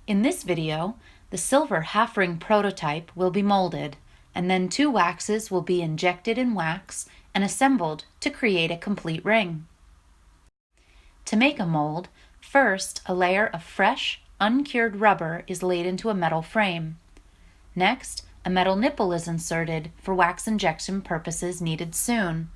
In this video, the silver half-ring prototype will be molded, and then 2 waxes will be injected in wax and assembled to create a complete ring. To make a mold, first a layer of fresh, uncured rubber is laid into a metal frame. Next, a metal nipple is inserted for wax injection purposes needed soon.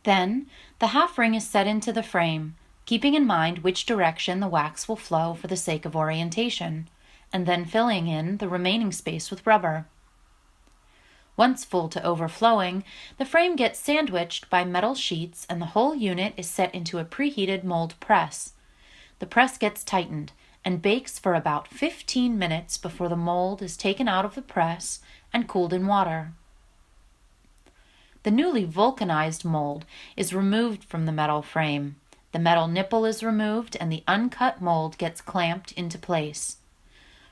Then, the half ring is set into the frame, keeping in mind which direction the wax will flow for the sake of orientation, and then filling in the remaining space with rubber. Once full to overflowing, the frame gets sandwiched by metal sheets and the whole unit is set into a preheated mold press. The press gets tightened and bakes for about 15 minutes before the mold is taken out of the press and cooled in water. The newly vulcanized mold is removed from the metal frame. The metal nipple is removed and the uncut mold gets clamped into place.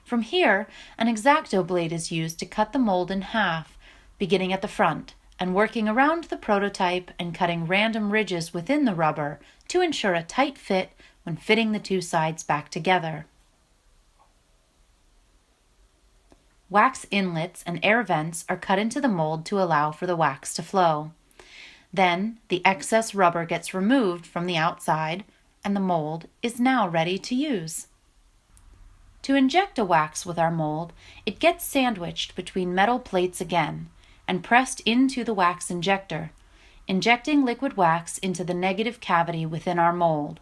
From here, an X-Acto blade is used to cut the mold in half, beginning at the front and working around the prototype and cutting random ridges within the rubber to ensure a tight fit when fitting the 2 sides back together. Wax inlets and air vents are cut into the mold to allow for the wax to flow. Then, the excess rubber gets removed from the outside, and the mold is now ready to use. To inject a wax with our mold, it gets sandwiched between metal plates again, and pressed into the wax injector, injecting liquid wax into the negative cavity within our mold.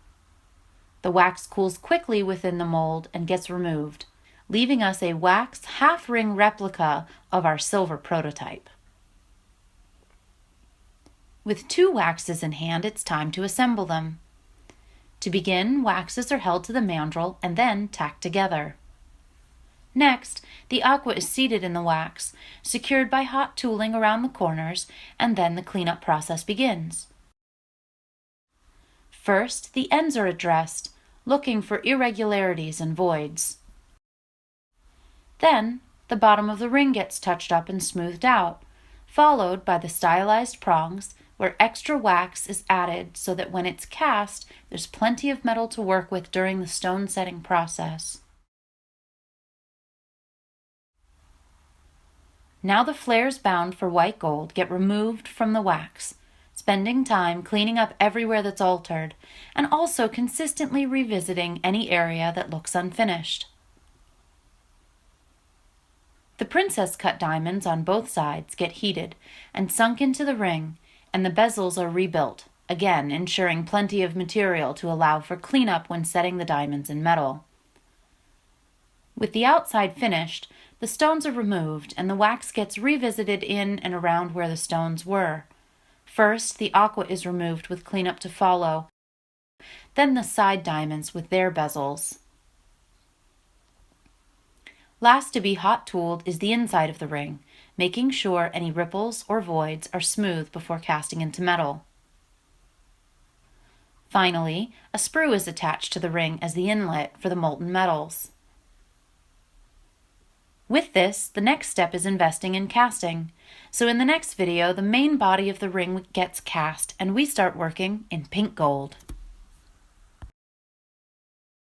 The wax cools quickly within the mold and gets removed, leaving us a wax half-ring replica of our silver prototype. With 2 waxes in hand, it's time to assemble them. To begin, waxes are held to the mandrel and then tacked together. Next, the aqua is seated in the wax, secured by hot tooling around the corners, and then the cleanup process begins. First, the ends are addressed, looking for irregularities and voids. Then, the bottom of the ring gets touched up and smoothed out, followed by the stylized prongs, where extra wax is added so that when it's cast, there's plenty of metal to work with during the stone setting process. Now the flares bound for white gold get removed from the wax, spending time cleaning up everywhere that's altered, and also consistently revisiting any area that looks unfinished. The princess cut diamonds on both sides get heated and sunk into the ring, and the bezels are rebuilt, again ensuring plenty of material to allow for cleanup when setting the diamonds in metal. With the outside finished, the stones are removed and the wax gets revisited in and around where the stones were. First, the aqua is removed with cleanup to follow, then the side diamonds with their bezels. Last to be hot tooled is the inside of the ring, making sure any ripples or voids are smooth before casting into metal. Finally, a sprue is attached to the ring as the inlet for the molten metals. With this, the next step is investing in casting. So in the next video, the main body of the ring gets cast and we start working in pink gold.